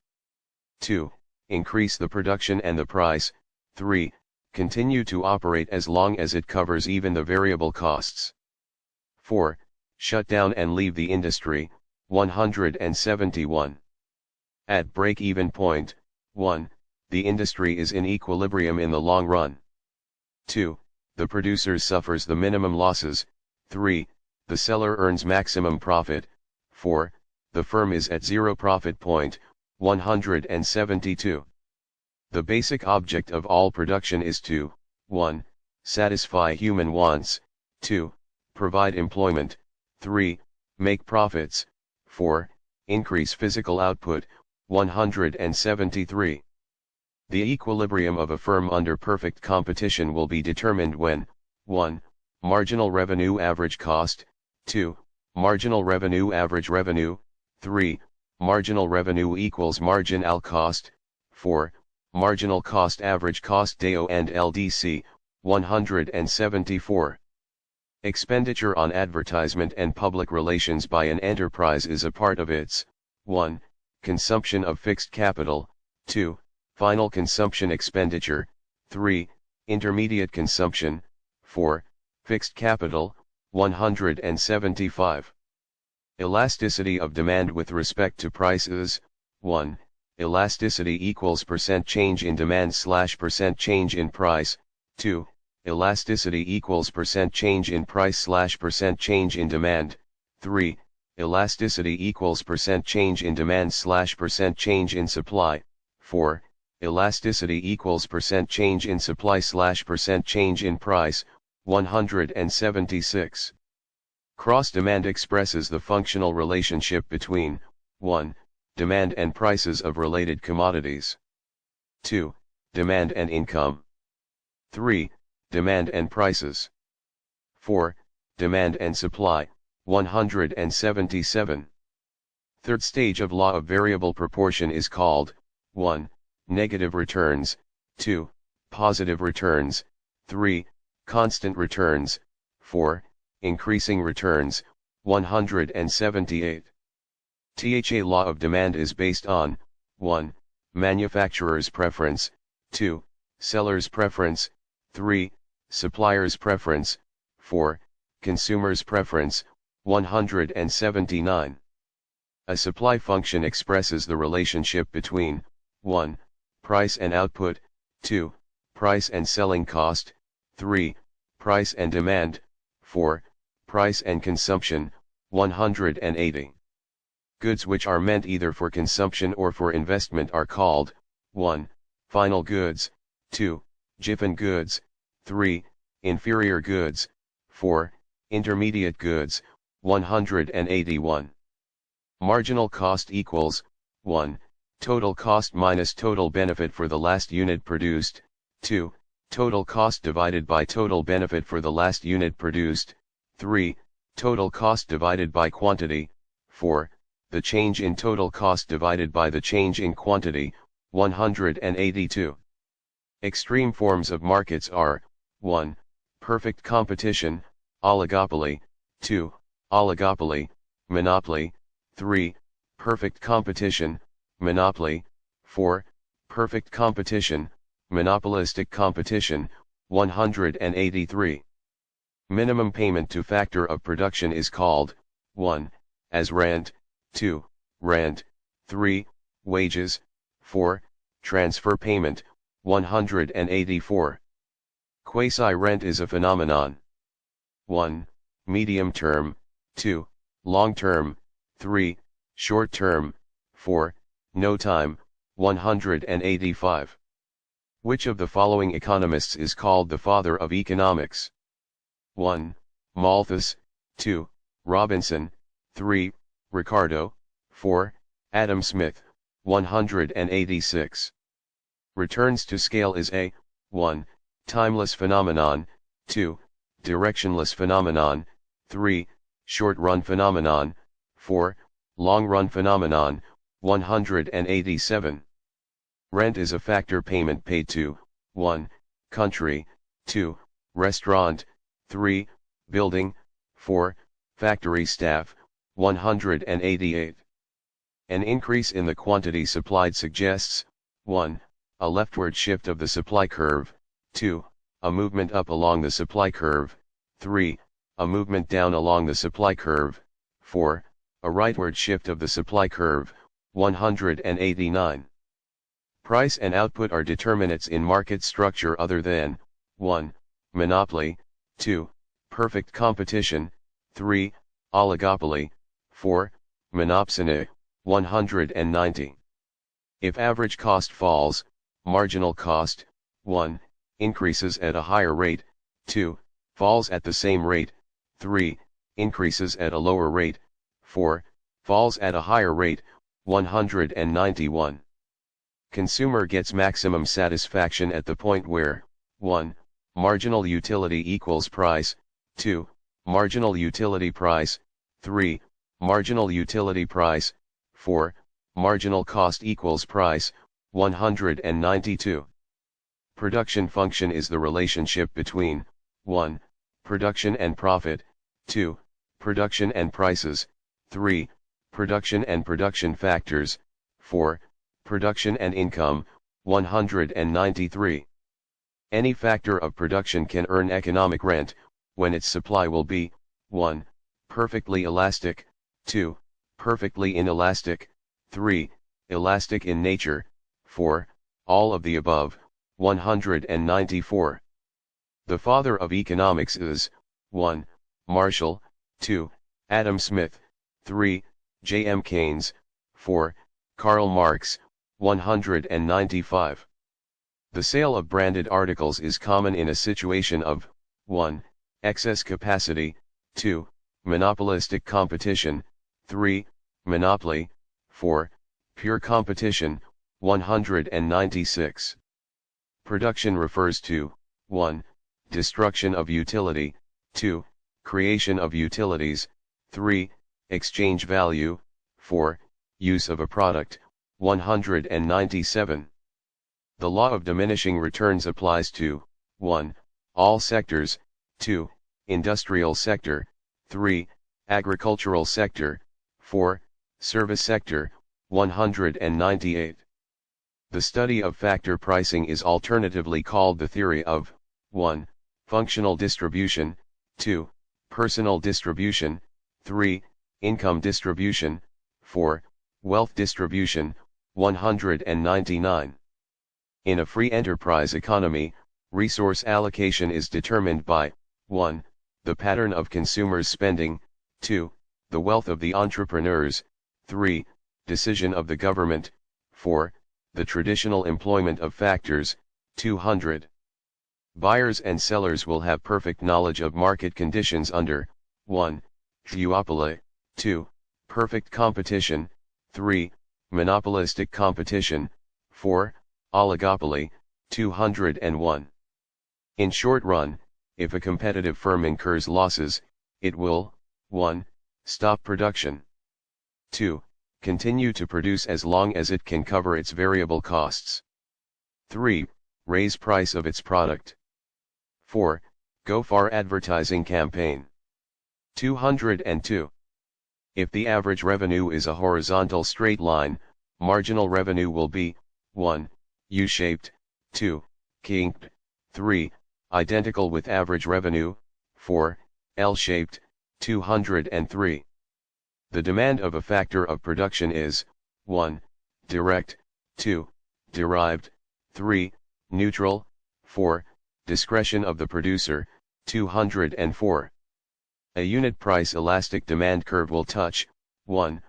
2. Increase the production and the price. 3. Continue to operate as long as it covers even the variable costs. 4. Shut down and leave the industry. 171. At break-even point, 1. The industry is in equilibrium in the long run. 2. The producer suffers the minimum losses. 3. The seller earns maximum profit. 4. The firm is at zero profit point. 172. The basic object of all production is to 1. Satisfy human wants. 2. Provide employment. 3. Make profits. 4. Increase physical output. 173. The equilibrium of a firm under perfect competition will be determined when 1. Marginal revenue average cost. 2. Marginal revenue average revenue. 3. Marginal revenue equals marginal cost. 4. Marginal cost average cost DAO and LDC. 174. Expenditure on advertisement and public relations by an enterprise is a part of its 1. Consumption of fixed capital. 2. Final consumption expenditure. 3. Intermediate consumption. 4. Fixed capital. 175. Elasticity of demand with respect to prices. 1. Elasticity equals % change in demand / % change in price. 2. Elasticity equals % change in price / % change in demand. 3. Elasticity equals % change in demand / % change in supply. 4. Elasticity equals % change in supply / % change in price. 176. Cross-demand expresses the functional relationship between 1. Demand and prices of related commodities. 2. Demand and income. 3. Demand and prices. 4. Demand and supply. 177. Third stage of law of variable proportion is called 1. Negative returns. 2. Positive returns. 3. Constant returns. 4. Increasing returns. 178. THA law of demand is based on 1. Manufacturer's preference. 2. Seller's preference. 3. Supplier's preference. 4. Consumer's preference. 179. A supply function expresses the relationship between 1. Price and output. 2. Price and selling cost. 3. Price and demand. 4. Price and consumption. 180. Goods which are meant either for consumption or for investment are called 1. Final goods. 2. Giffen goods. 3. Inferior goods. 4. Intermediate goods. 181. Marginal cost equals 1. Total cost minus total benefit for the last unit produced. 2. Total cost divided by total benefit for the last unit produced. 3. Total cost divided by quantity. 4. The change in total cost divided by the change in quantity. 182. Extreme forms of markets are 1. Perfect competition, oligopoly. 2. Oligopoly, monopoly. 3. Perfect competition, monopoly. 4. Perfect competition, monopolistic competition. 183. Minimum payment to factor of production is called 1. As rent. 2. Rent. 3. Wages. 4. Transfer payment. 184. Quasi-rent is a phenomenon. 1. Medium term. 2. Long term. 3. Short term. 4. No time. 185. Which of the following economists is called the father of economics? 1. Malthus. 2. Robinson. 3. Ricardo. 4. Adam Smith. 186. Returns to scale is a 1. Timeless phenomenon. 2. Directionless phenomenon. 3. Short-run phenomenon. 4. Long-run phenomenon. 187. Rent is a factor payment paid to 1. Country. 2. Restaurant. 3. Building. 4. Factory staff. 188. An increase in the quantity supplied suggests 1. A leftward shift of the supply curve, 2. A movement up along the supply curve, 3. A movement down along the supply curve, 4. A rightward shift of the supply curve, 189. Price and output are determinants in market structure other than 1. Monopoly, 2. Perfect competition, 3. Oligopoly, 4. Monopsony, 190. If average cost falls, marginal cost, 1. Increases at a higher rate, 2. Falls at the same rate, 3. Increases at a lower rate, 4. Falls at a higher rate, 191. Consumer gets maximum satisfaction at the point where 1. Marginal utility equals price, 2. Marginal utility price, 3. Marginal utility price, 4. Marginal cost equals price, 192. Production function is the relationship between 1. Production and profit, 2. Production and prices, 3. Production and production factors, 4. Production and income, 193. Any factor of production can earn economic rent, when its supply will be 1. Perfectly elastic, 2. Perfectly inelastic, 3. Elastic in nature, 4. All of the above, 194. The father of economics is 1. Marshall, 2. Adam Smith, 3. J. M. Keynes, 4. Karl Marx, 195. The sale of branded articles is common in a situation of 1. Excess capacity, 2. Monopolistic competition, 3. Monopoly, 4. Pure competition, 196. Production refers to 1. Destruction of utility, 2. Creation of utilities, 3. Exchange value, 4. Use of a product, 197. The law of diminishing returns applies to 1. All sectors, 2. Industrial sector, 3. Agricultural sector, 4. Service sector, 198. The study of factor pricing is alternatively called the theory of 1. Functional distribution, 2. Personal distribution, 3. Income distribution, 4. Wealth distribution, 199. In a free enterprise economy, resource allocation is determined by 1. The pattern of consumers' spending, 2. The wealth of the entrepreneurs, 3. Decision of the government, 4. The traditional employment of factors, 200. Buyers and sellers will have perfect knowledge of market conditions under 1. Duopoly, 2. Perfect competition, 3. Monopolistic competition, 4. Oligopoly, 201. In short run, if a competitive firm incurs losses, it will 1. Stop production, 2. Continue to produce as long as it can cover its variable costs, 3. Raise price of its product, 4. Go far advertising campaign. 202. If the average revenue is a horizontal straight line, marginal revenue will be 1. U-shaped, 2. Kinked, 3. Identical with average revenue, 4. L-shaped, 203. The demand of a factor of production is 1. Direct, 2. Derived, 3. Neutral, 4. Discretion of the producer, 204. A unit price elastic demand curve will touch 1.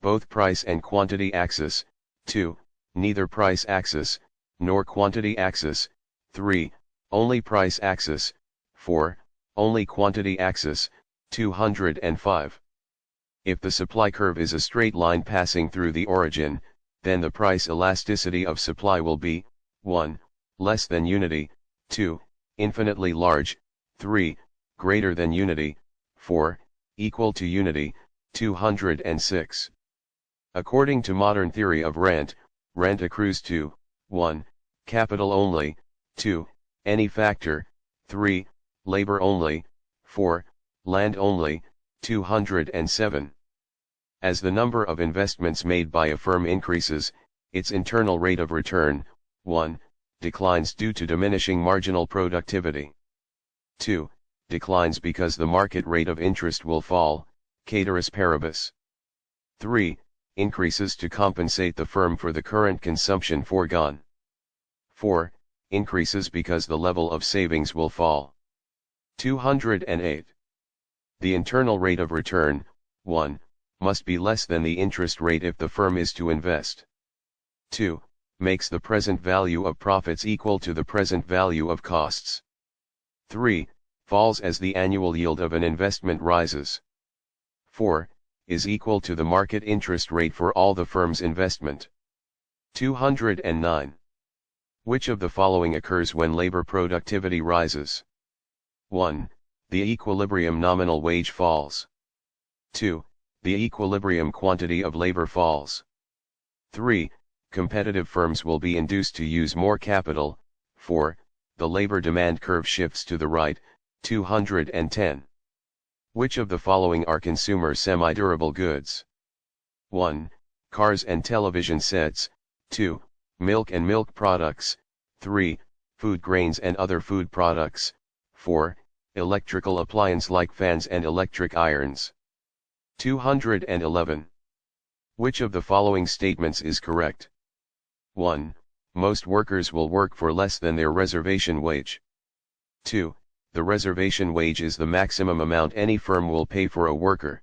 Both price and quantity axis, 2. Neither price axis, nor quantity axis, 3. Only price axis, 4. Only quantity axis, 205. If the supply curve is a straight line passing through the origin, then the price elasticity of supply will be 1. Less than unity, 2. Infinitely large, 3. Greater than unity, 4. Equal to unity, 206. According to modern theory of rent, rent accrues to 1. Capital only, 2. Any factor, 3. Labor only, 4. Land only, 207. As the number of investments made by a firm increases, its internal rate of return, 1. Declines due to diminishing marginal productivity. 2. Declines because the market rate of interest will fall, ceteris paribus. 3. Increases to compensate the firm for the current consumption foregone. 4. Increases because the level of savings will fall. 208. The internal rate of return, 1, must be less than the interest rate if the firm is to invest. 2. Makes the present value of profits equal to the present value of costs. 3. Falls as the annual yield of an investment rises. 4. Is equal to the market interest rate for all the firm's investment. 209. Which of the following occurs when labor productivity rises? 1. The equilibrium nominal wage falls. 2. The equilibrium quantity of labor falls. 3. Competitive firms will be induced to use more capital. 4. The labor demand curve shifts to the right. 210. Which of the following are consumer semi-durable goods? 1. Cars and television sets. 2. Milk and milk products. 3. Food grains and other food products. 4. Electrical appliance like fans and electric irons. 211. Which of the following statements is correct? 1. Most workers will work for less than their reservation wage. 2. The reservation wage is the maximum amount any firm will pay for a worker.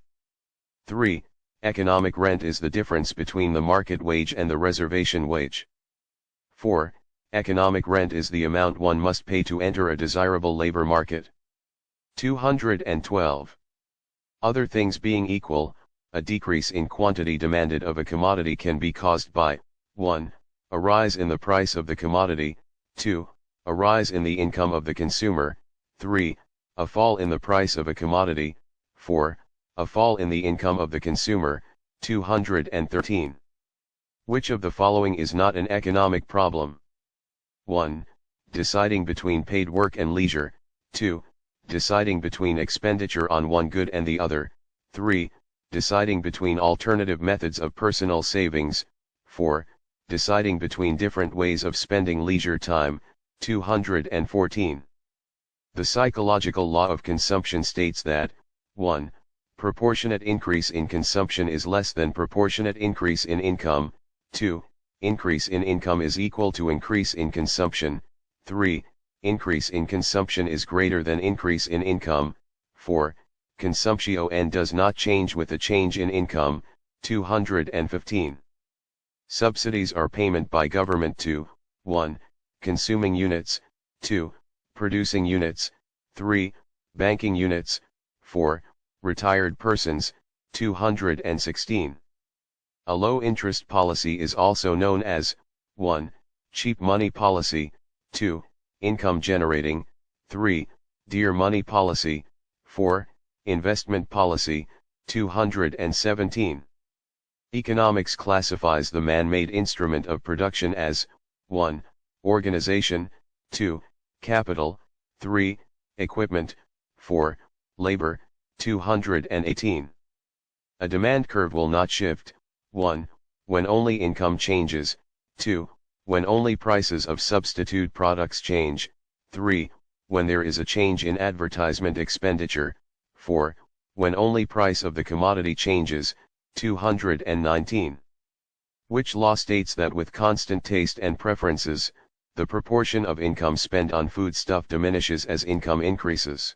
3. Economic rent is the difference between the market wage and the reservation wage. 4. Economic rent is the amount one must pay to enter a desirable labor market. 212. Other things being equal, a decrease in quantity demanded of a commodity can be caused by 1. A rise in the price of the commodity. 2. A rise in the income of the consumer. 3. A fall in the price of a commodity. 4. A fall in the income of the consumer. 213. Which of the following is not an economic problem? 1. Deciding between paid work and leisure. 2. Deciding between expenditure on one good and the other. 3. Deciding between alternative methods of personal savings. 4. Deciding between different ways of spending leisure time. 214. The psychological law of consumption states that 1. Proportionate increase in consumption is less than proportionate increase in income. 2. Increase in income is equal to increase in consumption. 3. Increase in consumption is greater than increase in income. 4. Consumption does not change with a change in income. 215. Subsidies are payment by government to 1. Consuming units. 2. Producing units. 3. Banking units. 4. Retired persons. 216. A low-interest policy is also known as 1. Cheap money policy. 2. Income generating. 3. Dear money policy. 4. Investment policy. 217. Economics classifies the man-made instrument of production as 1. Organization. 2. Capital. 3. Equipment. 4. Labor. 218. A demand curve will not shift. 1. When only income changes. 2. When only prices of substitute products change. 3. When there is a change in advertisement expenditure. 4. When only price of the commodity changes. 219. Which law states that with constant taste and preferences, the proportion of income spent on foodstuff diminishes as income increases?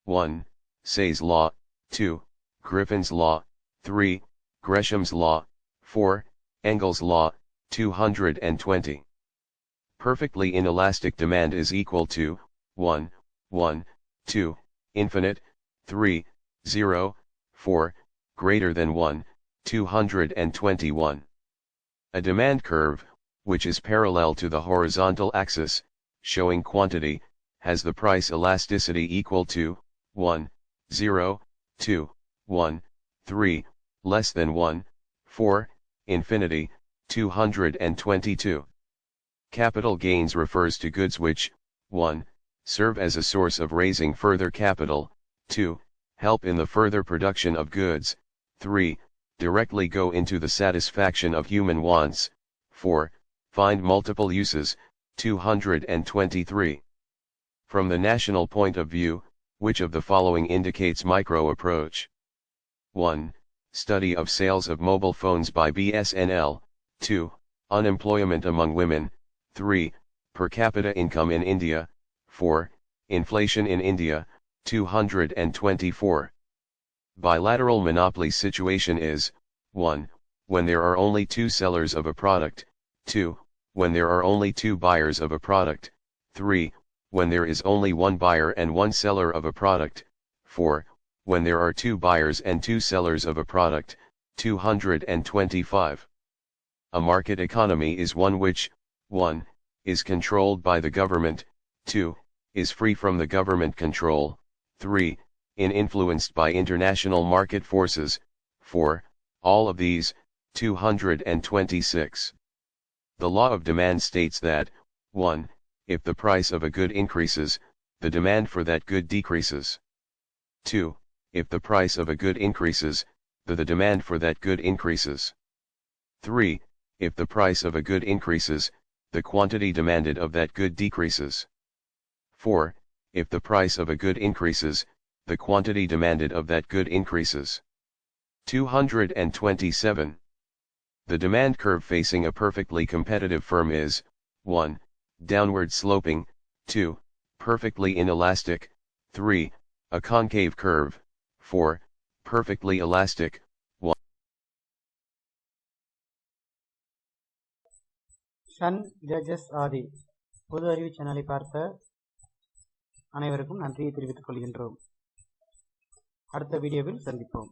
1. Say's law. 2. Griffin's law. 3. Gresham's law. 4. Engel's law. 220. Perfectly inelastic demand is equal to 1. 1. 2. Infinite. 3. 0. 4. Greater than 1. 221. A demand curve, which is parallel to the horizontal axis, showing quantity, has the price elasticity equal to 1. 0. 2. 1. 3. Less than 1. 4. Infinity. 222. Capital gains refers to goods which 1. Serve as a source of raising further capital. 2. Help in the further production of goods. 3. Directly go into the satisfaction of human wants. 4. Find multiple uses, 223. From the national point of view, which of the following indicates micro approach? 1. Study of sales of mobile phones by BSNL. 2. Unemployment among women. 3. Per capita income in India. 4. Inflation in India. 224. Bilateral monopoly situation is 1. When there are only two sellers of a product. 2. When there are only two buyers of a product. 3. When there is only one buyer and one seller of a product. 4. When there are two buyers and two sellers of a product. 225. A market economy is one which 1. Is controlled by the government. 2. Is free from the government control. 3. Influenced by international market forces. 4. All of these. 226. The law of demand states that 1. If the price of a good increases, the demand for that good decreases. 2. If the price of a good increases, the demand for that good increases. 3. If the price of a good increases, the quantity demanded of that good decreases. 4. If the price of a good increases, the quantity demanded of that good increases. 227. The demand curve facing a perfectly competitive firm is 1. Downward sloping, 2. Perfectly inelastic, 3. A concave curve, 4. Perfectly elastic, 1. Sun judges ஆதி பொது அறிவு சேனலை பார்த்த அனைவருக்கும் நன்றியை தெரிவித்துக் கொள்கின்றோம். அடுத்த வீடியோவில் சந்திப்போம்.